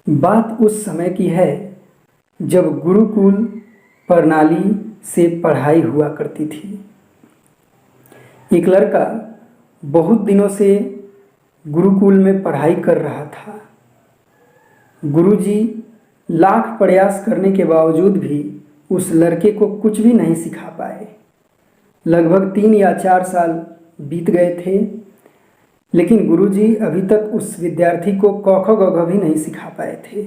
बात उस समय की है जब गुरुकुल प्रणाली से पढ़ाई हुआ करती थी। एक लड़का बहुत दिनों से गुरुकुल में पढ़ाई कर रहा था। गुरुजी लाख प्रयास करने के बावजूद भी उस लड़के को कुछ भी नहीं सिखा पाए। लगभग 3 या 4 साल बीत गए थे, लेकिन गुरुजी अभी तक उस विद्यार्थी को क ख ग घ भी नहीं सिखा पाए थे।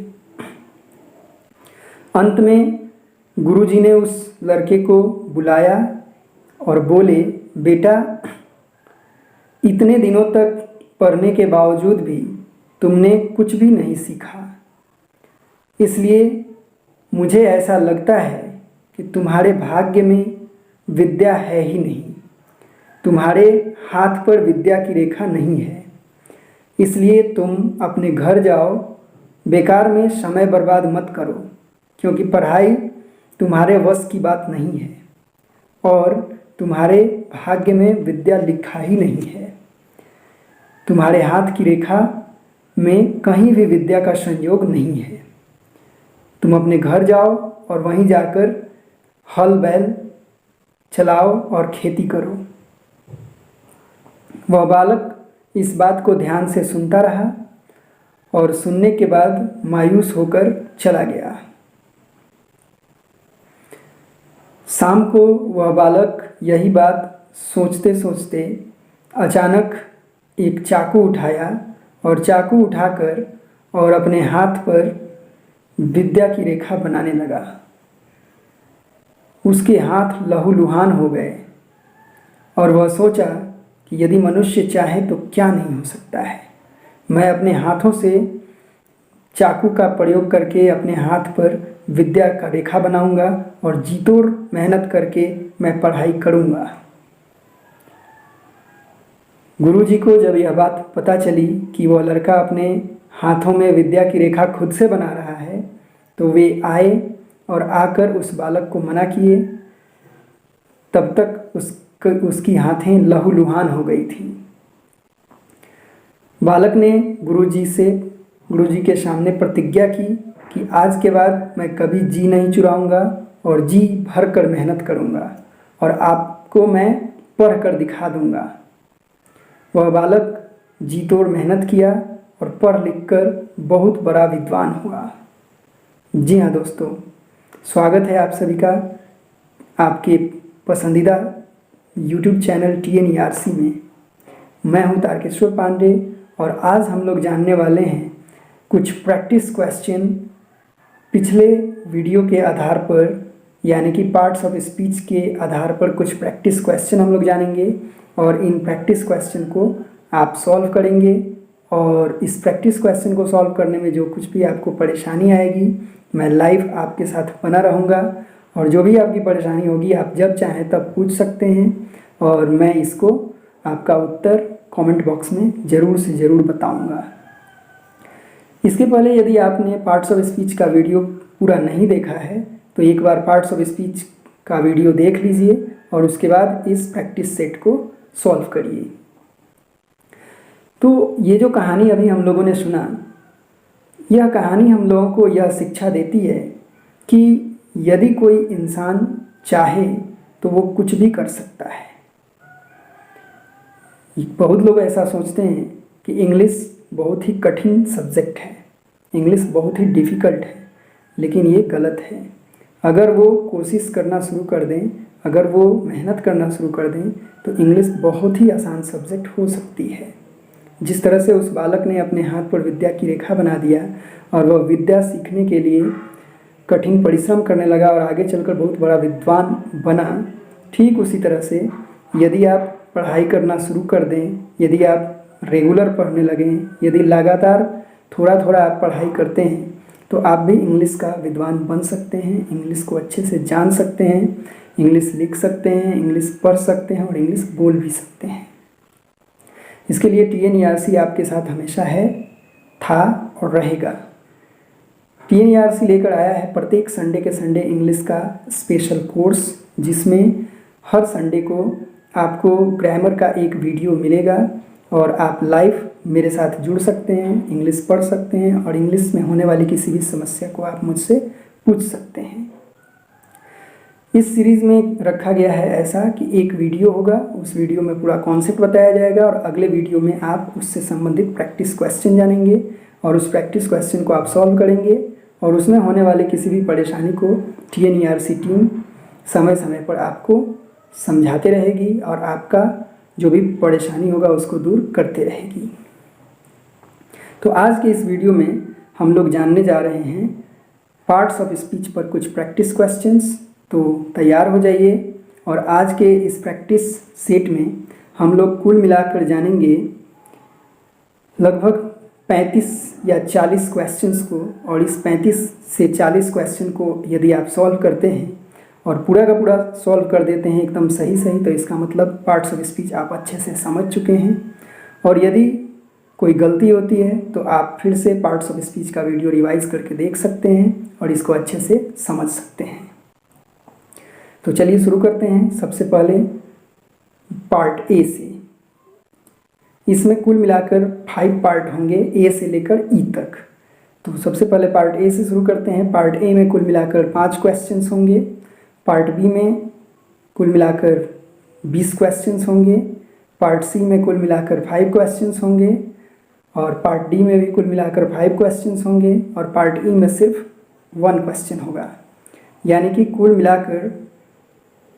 अंत में गुरुजी ने उस लड़के को बुलाया और बोले, बेटा, इतने दिनों तक पढ़ने के बावजूद भी तुमने कुछ भी नहीं सीखा, इसलिए मुझे ऐसा लगता है कि तुम्हारे भाग्य में विद्या है ही नहीं। तुम्हारे हाथ पर विद्या की रेखा नहीं है, इसलिए तुम अपने घर जाओ। बेकार में समय बर्बाद मत करो, क्योंकि पढ़ाई तुम्हारे वश की बात नहीं है और तुम्हारे भाग्य में विद्या लिखा ही नहीं है। तुम्हारे हाथ की रेखा में कहीं भी विद्या का संयोग नहीं है। तुम अपने घर जाओ और वहीं जाकर हल बैल चलाओ और खेती करो। वह बालक इस बात को ध्यान से सुनता रहा और सुनने के बाद मायूस होकर चला गया। शाम को वह बालक यही बात सोचते सोचते अचानक एक चाकू उठाया और चाकू उठाकर और अपने हाथ पर विद्या की रेखा बनाने लगा। उसके हाथ लहूलुहान हो गए और वह सोचा कि यदि मनुष्य चाहे तो क्या नहीं हो सकता है। मैं अपने हाथों से चाकू का प्रयोग करके अपने हाथ पर विद्या का रेखा बनाऊंगा और जी तोड़ मेहनत करके मैं पढ़ाई करूंगा। गुरुजी को जब यह बात पता चली कि वह लड़का अपने हाथों में विद्या की रेखा खुद से बना रहा है, तो वे आए और आकर उस बालक को मना किए। तब तक उसकी हाथें लहूलुहान हो गई थीं। बालक ने गुरुजी के सामने प्रतिज्ञा की कि आज के बाद मैं कभी जी नहीं चुराऊंगा और जी भर कर मेहनत करूंगा और आपको मैं पढ़ कर दिखा दूंगा। वह बालक जी तोड़ मेहनत किया और पढ़ लिख कर बहुत बड़ा विद्वान हुआ। जी हाँ दोस्तों, स्वागत है आप सभी का आपके पसंदीदा YouTube चैनल TNERC में। मैं हूं तारकेश्वर पांडे और आज हम लोग जानने वाले हैं कुछ प्रैक्टिस क्वेश्चन पिछले वीडियो के आधार पर, यानी कि पार्ट्स ऑफ स्पीच के आधार पर कुछ प्रैक्टिस क्वेश्चन हम लोग जानेंगे और इन प्रैक्टिस क्वेश्चन को आप सॉल्व करेंगे। और इस प्रैक्टिस क्वेश्चन को सॉल्व करने में जो कुछ भी आपको परेशानी आएगी, मैं लाइव आपके साथ बना रहूँगा और जो भी आपकी परेशानी होगी आप जब चाहें तब पूछ सकते हैं और मैं इसको आपका उत्तर कमेंट बॉक्स में ज़रूर से ज़रूर बताऊंगा। इसके पहले यदि आपने पार्ट्स ऑफ स्पीच का वीडियो पूरा नहीं देखा है तो एक बार पार्ट्स ऑफ स्पीच का वीडियो देख लीजिए और उसके बाद इस प्रैक्टिस सेट को सॉल्व करिए। तो ये जो कहानी अभी हम लोगों ने सुना, यह कहानी हम लोगों को यह शिक्षा देती है कि यदि कोई इंसान चाहे तो वो कुछ भी कर सकता है। बहुत लोग ऐसा सोचते हैं कि इंग्लिश बहुत ही कठिन सब्जेक्ट है, इंग्लिश बहुत ही डिफ़िकल्ट है, लेकिन ये गलत है। अगर वो कोशिश करना शुरू कर दें, अगर वो मेहनत करना शुरू कर दें तो इंग्लिश बहुत ही आसान सब्जेक्ट हो सकती है। जिस तरह से उस बालक ने अपने हाथ पर विद्या की रेखा बना दिया और वह विद्या सीखने के लिए कठिन परिश्रम करने लगा और आगे चलकर बहुत बड़ा विद्वान बना, ठीक उसी तरह से यदि आप पढ़ाई करना शुरू कर दें, यदि आप रेगुलर पढ़ने लगें, यदि लगातार थोड़ा थोड़ा आप पढ़ाई करते हैं तो आप भी इंग्लिश का विद्वान बन सकते हैं, इंग्लिश को अच्छे से जान सकते हैं, इंग्लिश लिख सकते हैं, इंग्लिश पढ़ सकते हैं और इंग्लिश बोल भी सकते हैं। इसके लिए TNERC आपके साथ हमेशा है, था और रहेगा। TNERC लेकर आया है प्रत्येक संडे के संडे इंग्लिश का स्पेशल कोर्स, जिसमें हर संडे को आपको ग्रामर का एक वीडियो मिलेगा और आप लाइव मेरे साथ जुड़ सकते हैं, इंग्लिश पढ़ सकते हैं और इंग्लिश में होने वाली किसी भी समस्या को आप मुझसे पूछ सकते हैं। इस सीरीज़ में रखा गया है ऐसा कि एक वीडियो होगा, उस वीडियो में पूरा कॉन्सेप्ट बताया जाएगा और अगले वीडियो में आप उससे संबंधित प्रैक्टिस क्वेश्चन जानेंगे और उस प्रैक्टिस क्वेश्चन को आप सॉल्व करेंगे और उसमें होने वाले किसी भी परेशानी को TNERC टीम समय समय पर आपको समझाते रहेगी और आपका जो भी परेशानी होगा उसको दूर करते रहेगी। तो आज के इस वीडियो में हम लोग जानने जा रहे हैं पार्ट्स ऑफ स्पीच पर कुछ प्रैक्टिस क्वेश्चंस। तो तैयार हो जाइए और आज के इस प्रैक्टिस सेट में हम लोग कुल मिलाकर जानेंगे लगभग 35 या 40 क्वेश्चंस को, और इस 35 से 40 क्वेश्चन को यदि आप सॉल्व करते हैं और पूरा का पूरा सॉल्व कर देते हैं एकदम सही तो इसका मतलब पार्ट्स ऑफ स्पीच आप अच्छे से समझ चुके हैं। और यदि कोई गलती होती है तो आप फिर से पार्ट्स ऑफ स्पीच का वीडियो रिवाइज करके देख सकते हैं और इसको अच्छे से समझ सकते हैं। तो चलिए शुरू करते हैं। सबसे पहले पार्ट ए से। इसमें कुल मिलाकर 5 पार्ट होंगे, ए से लेकर ई तक। तो सबसे पहले पार्ट ए से शुरू करते हैं। पार्ट ए में कुल मिलाकर 5 क्वेश्चंस होंगे। पार्ट बी में कुल मिलाकर 20 क्वेश्चंस होंगे। पार्ट सी में कुल मिलाकर 5 क्वेश्चंस होंगे और पार्ट डी में भी कुल मिलाकर 5 क्वेश्चंस होंगे और पार्ट ई में सिर्फ 1 क्वेश्चन होगा। यानी कि कुल मिलाकर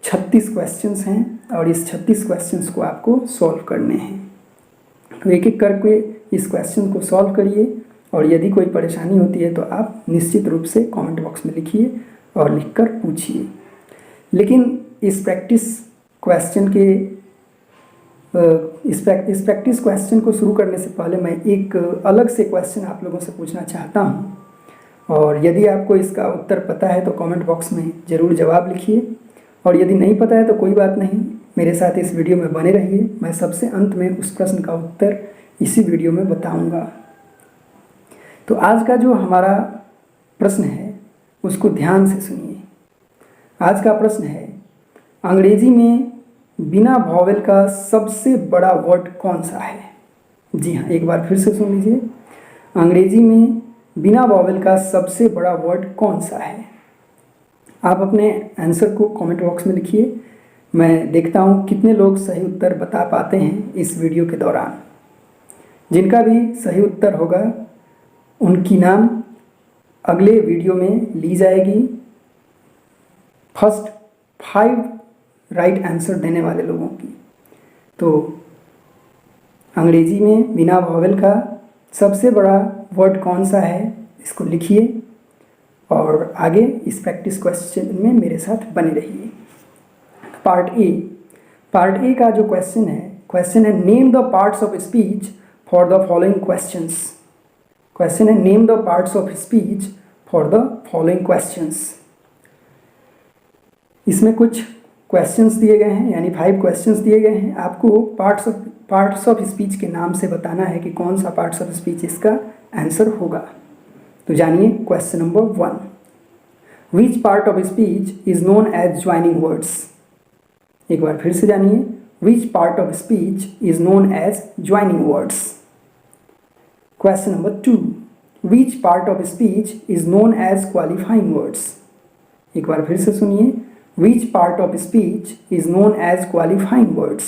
36 क्वेश्चंस हैं और इस 36 क्वेश्चंस को आपको सॉल्व करने हैं। तो एक एक करके इस क्वेश्चन को सॉल्व करिए और यदि कोई परेशानी होती है तो आप निश्चित रूप से कमेंट बॉक्स में लिखिए और लिखकर पूछिए। लेकिन इस प्रैक्टिस क्वेश्चन के इस प्रैक्टिस क्वेश्चन को शुरू करने से पहले मैं एक अलग से क्वेश्चन आप लोगों से पूछना चाहता हूं, और यदि आपको इसका उत्तर पता है तो कमेंट बॉक्स में ज़रूर जवाब लिखिए और यदि नहीं पता है तो कोई बात नहीं, मेरे साथ इस वीडियो में बने रहिए। मैं सबसे अंत में उस प्रश्न का उत्तर इसी वीडियो में बताऊंगा। तो आज का जो हमारा प्रश्न है उसको ध्यान से सुनिए। आज का प्रश्न है, अंग्रेजी में बिना वॉवेल का सबसे बड़ा वर्ड कौन सा है? जी हाँ, एक बार फिर से सुन लीजिए। अंग्रेजी में बिना वॉवेल का सबसे बड़ा वर्ड कौन सा है? आप अपने आंसर को कमेंट बॉक्स में लिखिए। मैं देखता हूँ कितने लोग सही उत्तर बता पाते हैं इस वीडियो के दौरान। जिनका भी सही उत्तर होगा उनकी नाम अगले वीडियो में ली जाएगी। फर्स्ट 5 राइट आंसर देने वाले लोगों की। तो अंग्रेजी में बिना वॉवेल का सबसे बड़ा वर्ड कौन सा है, इसको लिखिए और आगे इस प्रैक्टिस क्वेश्चन में मेरे साथ बने रहिए। पार्ट ए का जो क्वेश्चन है name the parts of speech for the following questions. Question है name the parts of speech for the following questions. इसमें कुछ क्वेश्चंस दिए गए हैं, यानी 5 क्वेश्चंस दिए गए हैं। आपको पार्ट्स ऑफ स्पीच के नाम से बताना है कि कौन सा पार्ट्स ऑफ स्पीच इसका आंसर होगा। तो जानिए question number 1, which part of speech is known as joining words. एक बार फिर से जानिए, which part of speech is known as joining words. Question number 2, which part of speech is known as qualifying words. एक बार फिर से सुनिए, which part of speech is known as qualifying words.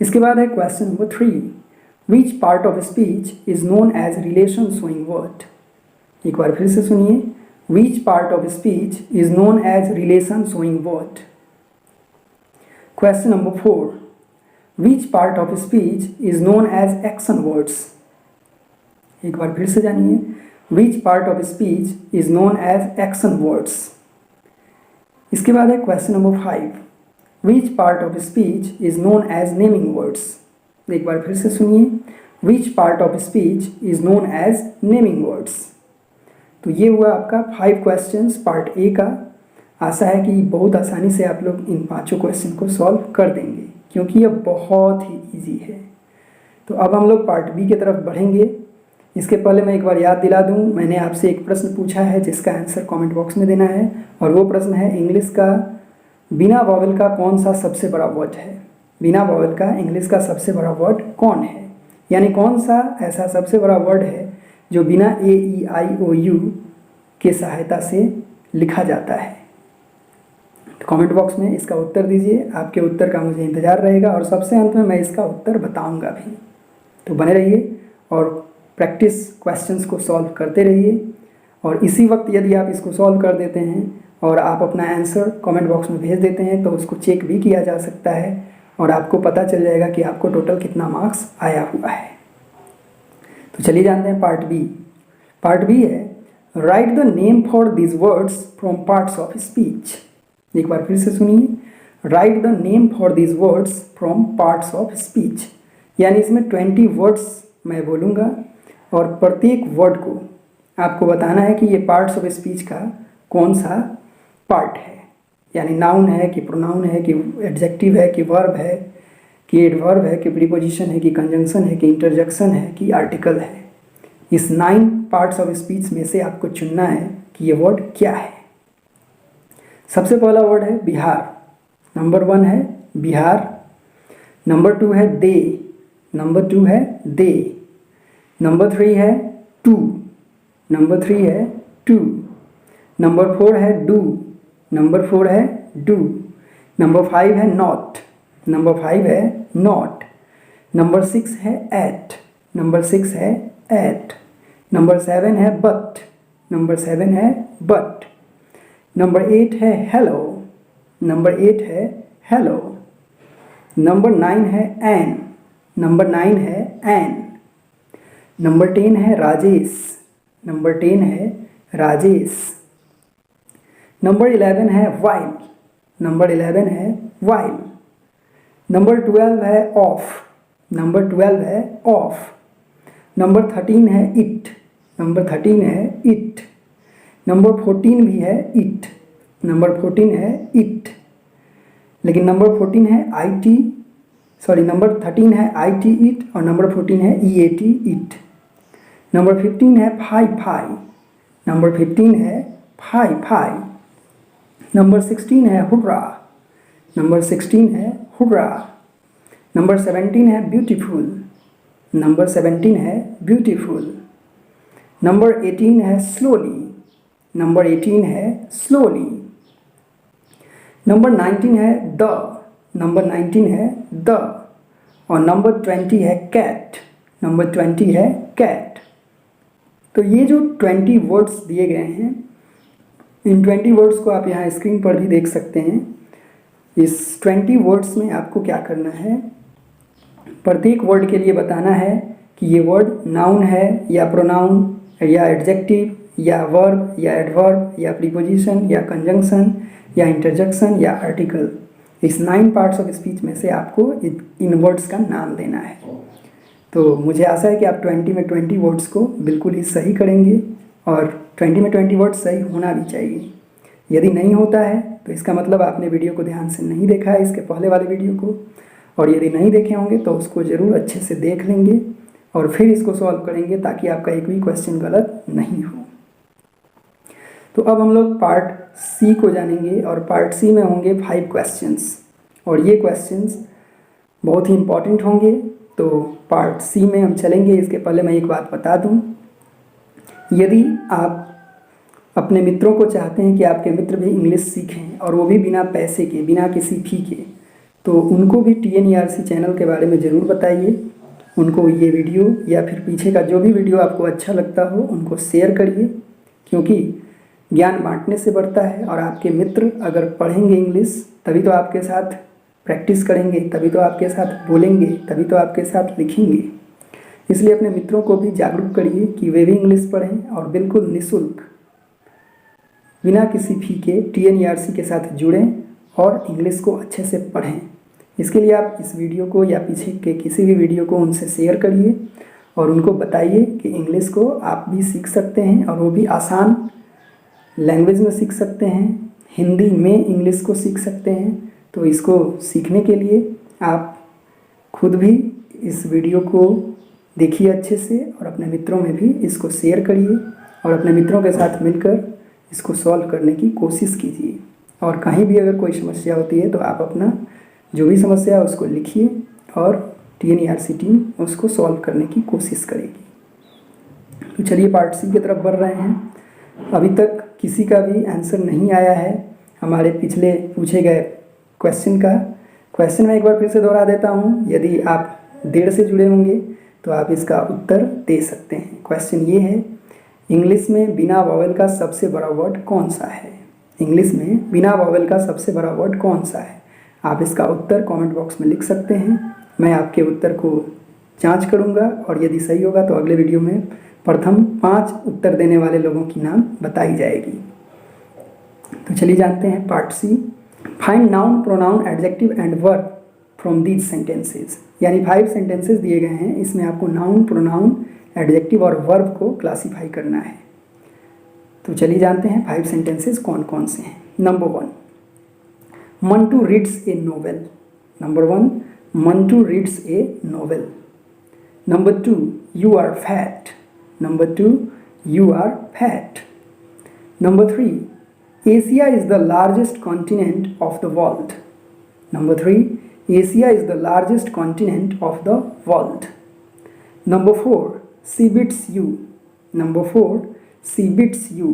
इसके बाद है question number 3, Which part of speech is known as relation showing word? एक बार फिर से सुनिए, Which part of speech is known as relation showing word? Question number 4, Which part of speech is known as action words? एक बार फिर से जानिए, Which part of speech is known as action words? इसके बाद है question number 5, Which part of speech is known as naming words? एक बार फिर से सुनिए, which part of speech is known as naming words. तो ये हुआ आपका 5 क्वेश्चंस पार्ट ए का। आशा है कि बहुत आसानी से आप लोग इन 5 क्वेश्चन को सॉल्व कर देंगे क्योंकि ये बहुत ही इजी है। तो अब हम लोग पार्ट बी की तरफ बढ़ेंगे। इसके पहले मैं एक बार याद दिला दूं, मैंने आपसे एक प्रश्न पूछा है जिसका आंसर कमेंट बॉक्स में देना है और वो प्रश्न है इंग्लिश का बिना वॉवेल का कौन सा सबसे बड़ा वर्ड है। बिना वॉवल का इंग्लिश का सबसे बड़ा वर्ड कौन है, यानी कौन सा ऐसा सबसे बड़ा वर्ड है जो बिना ए ई आई ओ यू के सहायता से लिखा जाता है। तो कमेंट बॉक्स में इसका उत्तर दीजिए, आपके उत्तर का मुझे इंतज़ार रहेगा और सबसे अंत में मैं इसका उत्तर बताऊंगा भी। तो बने रहिए और प्रैक्टिस क्वेश्चंस को सॉल्व करते रहिए, और इसी वक्त यदि आप इसको सॉल्व कर देते हैं और आप अपना आंसर कमेंट बॉक्स में भेज देते हैं तो उसको चेक भी किया जा सकता है और आपको पता चल जाएगा कि आपको टोटल कितना मार्क्स आया हुआ है। तो चलिए जानते हैं पार्ट बी। पार्ट बी है right the name for this words from parts of speech. एक बार फिर से सुनिए, right the name for this words from parts of speech, यानी इसमें 20 वर्ड्स मैं बोलूँगा और प्रत्येक वर्ड को आपको बताना है कि ये पार्ट्स ऑफ स्पीच का कौन सा पार्ट है, यानी नाउन है कि प्रोनाउन है कि एडजेक्टिव है कि वर्ब है कि एडवर्ब है कि प्रीपोजिशन है कि कंजंक्शन है कि इंटरजेक्शन है कि आर्टिकल है। इस 9 पार्ट्स ऑफ स्पीच में से आपको चुनना है कि ये वर्ड क्या है। सबसे पहला वर्ड है बिहार, नंबर 1 है बिहार, नंबर 2 है दे, नंबर 2 है दे, नंबर 3 है टू, नंबर 3 है टू, नंबर 4 है डू, नंबर 4 है डू, नंबर 5 है नॉट, नंबर 5 है नॉट, नंबर 6 है एट, नंबर 6 है एट, नंबर 7 है बट, नंबर 7 है बट, नंबर 8 है हेलो, नंबर 8 है हेलो, नंबर 9 है एन, नंबर 9 है एन, नंबर 10 है राजेश, नंबर 10 है राजेश, नंबर 11 है वाइल, नंबर 11 है वाइल, नंबर 12 है ऑफ, नंबर 12 है ऑफ, नंबर 13 है इट, नंबर 13 है इट, नंबर 14 भी है इट, नंबर 14 है इट, लेकिन नंबर 14 है नंबर 13 है IT इट और नंबर 14 है EAT इट। नंबर 15 है फाई फाई, नंबर 15 है फाई फाई, नंबर 16 है हुर्रा, नंबर 16 है हुर्रा, नंबर 17 है ब्यूटीफुल, नंबर 17 है ब्यूटीफुल, नंबर 18 है स्लोली, नंबर 18 है स्लोली, नंबर 19 है द, नंबर 19 है द, और नंबर 20 है कैट, नंबर 20 है कैट। तो ये जो 20 वर्ड्स दिए गए हैं, इन 20 वर्ड्स को आप यहाँ स्क्रीन पर भी देख सकते हैं। इस 20 वर्ड्स में आपको क्या करना है, प्रत्येक वर्ड के लिए बताना है कि ये वर्ड नाउन है या प्रोनाउन या एडजेक्टिव या वर्ब या एडवर्ब या प्रीपोजिशन या कंजंक्शन या इंटरजेक्शन या आर्टिकल। इस 9 पार्ट्स ऑफ स्पीच में से आपको इन वर्ड्स का नाम देना है। तो मुझे आशा है कि आप 20 में 20 वर्ड्स को बिल्कुल ही सही करेंगे और 20 में 20 वर्ड्स सही होना भी चाहिए। यदि नहीं होता है तो इसका मतलब आपने वीडियो को ध्यान से नहीं देखा है, इसके पहले वाले वीडियो को, और यदि नहीं देखे होंगे तो उसको ज़रूर अच्छे से देख लेंगे और फिर इसको सॉल्व करेंगे ताकि आपका एक भी क्वेश्चन गलत नहीं हो। तो अब हम लोग पार्ट सी को जानेंगे और पार्ट सी में होंगे 5 क्वेश्चंस और ये क्वेश्चंस बहुत ही इम्पॉर्टेंट होंगे। तो पार्ट सी में हम चलेंगे। इसके पहले मैं एक बात बता दूं, यदि आप अपने मित्रों को चाहते हैं कि आपके मित्र भी इंग्लिश सीखें और वो भी बिना पैसे के, बिना किसी फ़ी के, तो उनको भी TNERC चैनल के बारे में ज़रूर बताइए। उनको ये वीडियो या फिर पीछे का जो भी वीडियो आपको अच्छा लगता हो उनको शेयर करिए, क्योंकि ज्ञान बांटने से बढ़ता है। और आपके मित्र अगर पढ़ेंगे इंग्लिश तभी तो आपके साथ प्रैक्टिस करेंगे, तभी तो आपके साथ बोलेंगे, तभी तो आपके साथ लिखेंगे। इसलिए अपने मित्रों को भी जागरूक करिए कि वे भी इंग्लिश पढ़ें और बिल्कुल निःशुल्क बिना किसी फ़ी के TNERC के साथ जुड़ें और इंग्लिश को अच्छे से पढ़ें। इसके लिए आप इस वीडियो को या पीछे के किसी भी वीडियो को उनसे शेयर करिए और उनको बताइए कि इंग्लिश को आप भी सीख सकते हैं और वो भी आसान लैंग्वेज में सीख सकते हैं, हिंदी में इंग्लिश को सीख सकते हैं। तो इसको सीखने के लिए आप खुद भी इस वीडियो को देखिए अच्छे से और अपने मित्रों में भी इसको शेयर करिए और अपने मित्रों के साथ मिलकर इसको सॉल्व करने की कोशिश कीजिए। और कहीं भी अगर कोई समस्या होती है तो आप अपना जो भी समस्या है उसको लिखिए और TNERC टीम उसको सॉल्व करने की कोशिश करेगी। तो चलिए पार्ट सी की तरफ बढ़ रहे हैं। अभी तक किसी का भी आंसर नहीं आया है हमारे पिछले पूछे गए क्वेश्चन का। क्वेश्चन मैं एक बार फिर से दोहरा देता हूँ, यदि आप देर से जुड़े होंगे तो आप इसका उत्तर दे सकते हैं। क्वेश्चन ये है, इंग्लिश में बिना वॉवेल का सबसे बड़ा वर्ड कौन सा है? इंग्लिश में बिना वॉवेल का सबसे बड़ा वर्ड कौन सा है? आप इसका उत्तर कमेंट बॉक्स में लिख सकते हैं। मैं आपके उत्तर को जांच करूंगा और यदि सही होगा तो अगले वीडियो में प्रथम 5 उत्तर देने वाले लोगों की नाम बताई जाएगी। तो चलिए जानते हैं part C. Find noun, pronoun, adjective and verb from these sentences. यानी 5 सेंटेंसेज दिए गए हैं, इसमें आपको नाउन, प्रोनाउन, एडजेक्टिव और वर्ब को क्लासीफाई करना है। तो चलिए जानते हैं 5 सेंटेंसेज कौन कौन से हैं। Number 1, Mantu reads a novel. Number 1, Mantu reads a novel. Number 2, you are fat. Number 2, you are fat. Number 3, Asia is the largest continent of the world. Number 3, Asia is the largest continent of the world. Number 4, she beats you. Number 4, she beats you.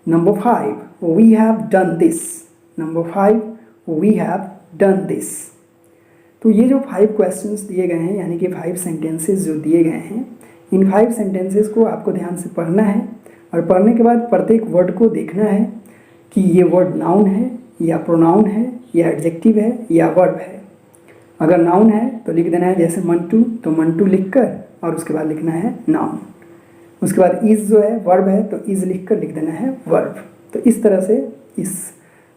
Number 5, we have done this. Number 5, we have done this. तो ये जो 5 questions दिए गए हैं, यानी कि 5 sentences जो दिए गए हैं, इन 5 सेंटेंसेस को आपको ध्यान से पढ़ना है और पढ़ने के बाद प्रत्येक वर्ड को देखना है कि ये वर्ड नाउन है या प्रोनाउन है या एडजेक्टिव है या वर्ब है। अगर नाउन है तो लिख देना है जैसे मंटू, तो मंटू लिखकर और उसके बाद लिखना है नाउन। उसके बाद इज़ जो है वर्ब है तो इज़ लिखकर लिख देना है वर्ब। तो इस तरह से इस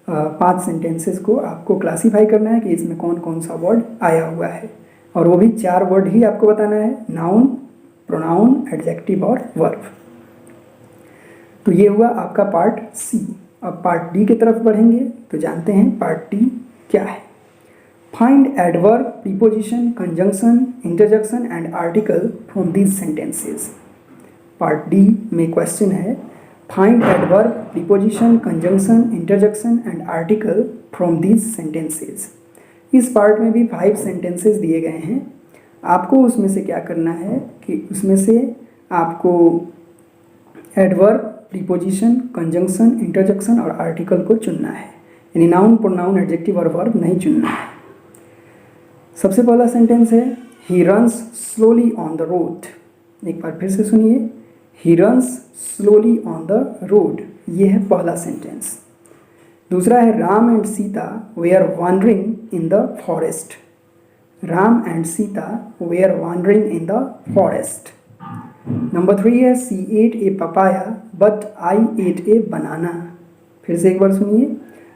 5 सेंटेंसेस को आपको क्लासीफाई करना है कि इसमें कौन कौन सा वर्ड आया हुआ है, और वो भी 4 वर्ड ही आपको बताना है, नाउन, प्रोनाउन, एडजेक्टिव और वर्ब। तो ये हुआ आपका पार्ट सी। अब पार्ट डी की तरफ बढ़ेंगे तो जानते हैं पार्ट डी क्या है। Find adverb, preposition, conjunction, interjection and article from these sentences. Part D में क्वेश्चन है, find adverb, preposition, conjunction, interjection and article from these sentences. इस पार्ट में भी 5 सेंटेंसेस दिए गए हैं। आपको उसमें से क्या करना है कि उसमें से आपको एडवर्ब, प्रीपोजिशन, कंजंक्शन, इंटरजेक्शन और आर्टिकल को चुनना है, यानी नाउन, प्रोनाउन, एडजेक्टिव और वर्ब नहीं चुनना है। सबसे पहला सेंटेंस है, he runs slowly on the road. एक बार फिर से सुनिए, he runs slowly on the road, ये है पहला सेंटेंस। दूसरा है, Ram and Sita were wandering in the forest. Ram and Sita were wandering in the forest. Number 3 है, see ate a papaya but I ate a banana. फिर से एक बार सुनिए,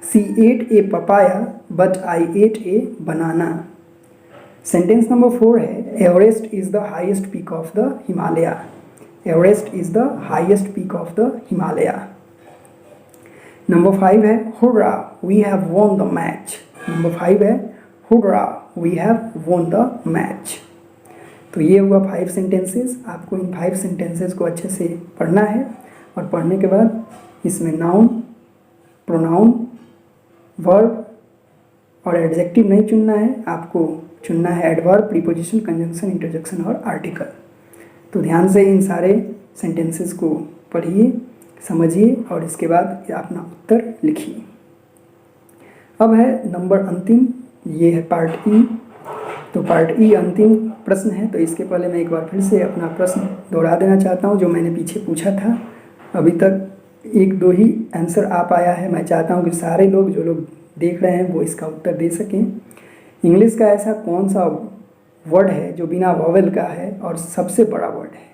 she ate a papaya but I ate a banana. Sentence number 4 है, Everest is the highest peak of the Himalaya. Everest is the highest peak of the Himalaya. Number 5 है, hurrah we have won the match. Number 5 है, hurrah we have won the match. तो ये हुआ 5 sentences. आपको इन 5 sentences को अच्छे से पढ़ना है और पढ़ने के बाद इसमें नाउन, प्रोनाउन, वर्ब और एडजेक्टिव नहीं चुनना है, आपको चुनना है एडवर्ब, प्रीपोजिशन, कंजंक्शन, इंटरजेक्शन और आर्टिकल। तो ध्यान से इन सारे सेंटेंसेस को पढ़िए, समझिए और इसके बाद अपना उत्तर लिखिए। अब है नंबर अंतिम, ये है पार्ट ई। तो पार्ट ई अंतिम प्रश्न है, तो इसके पहले मैं एक बार फिर से अपना प्रश्न दोहरा देना चाहता हूँ जो मैंने पीछे पूछा था। अभी तक 1-2 ही आंसर आ पाया है। मैं चाहता हूँ कि सारे लोग, जो लोग देख रहे हैं, वो इसका उत्तर दे सकें। इंग्लिश का ऐसा कौन सा वर्ड है जो बिना वॉवेल का है और सबसे बड़ा वर्ड है,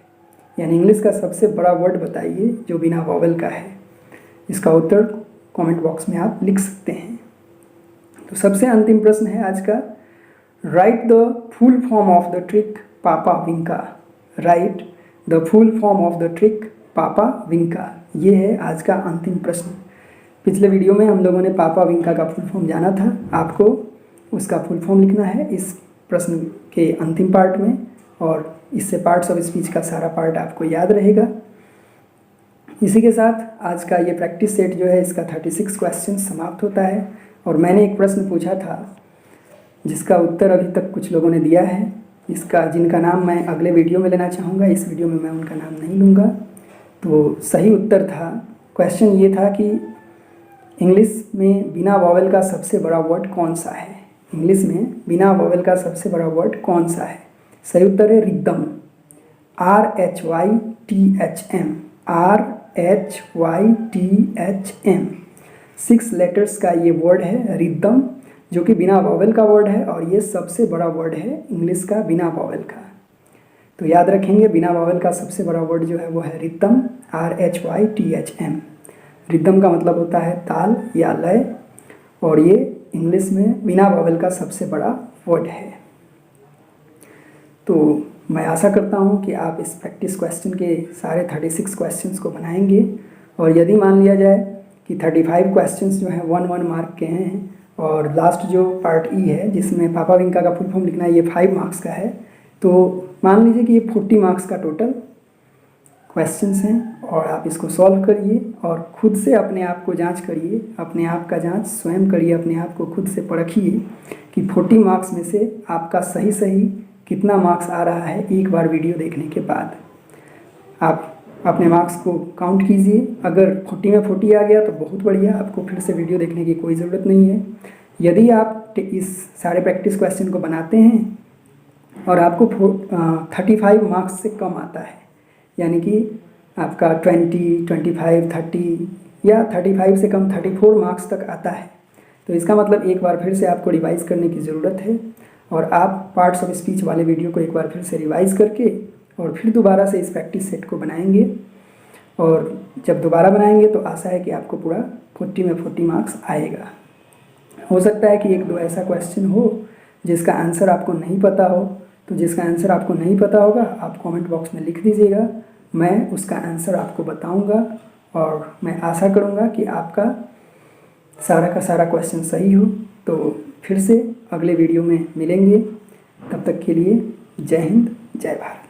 यानी इंग्लिश का सबसे बड़ा वर्ड बताइए जो बिना वॉवेल का है। इसका उत्तर कमेंट बॉक्स में आप लिख सकते हैं। तो सबसे अंतिम प्रश्न है आज का, write the full form of the trick पापा विंका। Write the full form of the trick पापा विंका, ये है आज का अंतिम प्रश्न। पिछले वीडियो में हम लोगों ने पापा विंका का फुल फॉर्म जाना था, आपको उसका फुल फॉर्म लिखना है इस प्रश्न के अंतिम पार्ट में, और इससे पार्ट्स ऑफ स्पीच का सारा पार्ट आपको याद रहेगा। इसी के साथ आज का ये प्रैक्टिस सेट जो है इसका 36 क्वेश्चन समाप्त होता है। और मैंने एक प्रश्न पूछा था जिसका उत्तर अभी तक कुछ लोगों ने दिया है, जिनका नाम मैं अगले वीडियो में लेना चाहूँगा। इस वीडियो में मैं उनका नाम नहीं लूँगा। तो सही उत्तर था, क्वेश्चन ये था कि इंग्लिश में बिना वॉवेल का सबसे बड़ा वर्ड कौन सा है। इंग्लिश में बिना वॉवेल का सबसे बड़ा वर्ड कौन सा है। सही उत्तर है रिदम, RHYTHM, RHYTHM। 6 लेटर्स का ये वर्ड है रिदम, जो कि बिना वॉवेल का वर्ड है और ये सबसे बड़ा वर्ड है इंग्लिश का बिना वॉवेल का। तो याद रखेंगे, बिना वॉवेल का सबसे बड़ा वर्ड जो है वो है रिदम, RHYTHM। रिदम का मतलब होता है ताल या लय, और ये इंग्लिश में बिना वॉवेल का सबसे बड़ा वर्ड है। तो मैं आशा करता हूँ कि आप इस प्रैक्टिस क्वेश्चन के सारे 36 क्वेश्चंस को बनाएंगे, और यदि मान लिया जाए कि 35 क्वेश्चंस जो हैं 1 मार्क के हैं, और लास्ट जो पार्ट ई है जिसमें पापा विंका का फुल फॉर्म लिखना है, ये 5 मार्क्स का है, तो मान लीजिए कि ये 40 मार्क्स का टोटल क्वेश्चंस हैं। और आप इसको सॉल्व करिए और खुद से अपने आप को जांच करिए, अपने आप का जांच स्वयं करिए, अपने आप को खुद से परखिए कि 40 मार्क्स में से आपका सही कितना मार्क्स आ रहा है। एक बार वीडियो देखने के बाद आप अपने मार्क्स को काउंट कीजिए। अगर 40 में 40 आ गया तो बहुत बढ़िया, आपको फिर से वीडियो देखने की कोई ज़रूरत नहीं है। यदि आप इस सारे प्रैक्टिस क्वेश्चन को बनाते हैं और आपको 35 मार्क्स से कम आता है, यानी कि आपका 20, 25, 30 या 35 से कम 34 मार्क्स तक आता है, तो इसका मतलब एक बार फिर से आपको रिवाइज करने की ज़रूरत है। और आप पार्ट्स ऑफ स्पीच वाले वीडियो को एक बार फिर से रिवाइज करके और फिर दोबारा से इस प्रैक्टिस सेट को बनाएंगे। और जब दोबारा बनाएंगे तो आशा है कि आपको पूरा 40 में 40 मार्क्स आएगा। हो सकता है कि 1-2 ऐसा क्वेश्चन हो जिसका आंसर आपको नहीं पता हो, तो जिसका आंसर आपको नहीं पता होगा आप कमेंट बॉक्स में लिख दीजिएगा, मैं उसका आंसर आपको बताऊंगा। और मैं आशा करूंगा कि आपका सारा का सारा क्वेश्चन सही हो। तो फिर से अगले वीडियो में मिलेंगे, तब तक के लिए जय हिंद, जय भारत।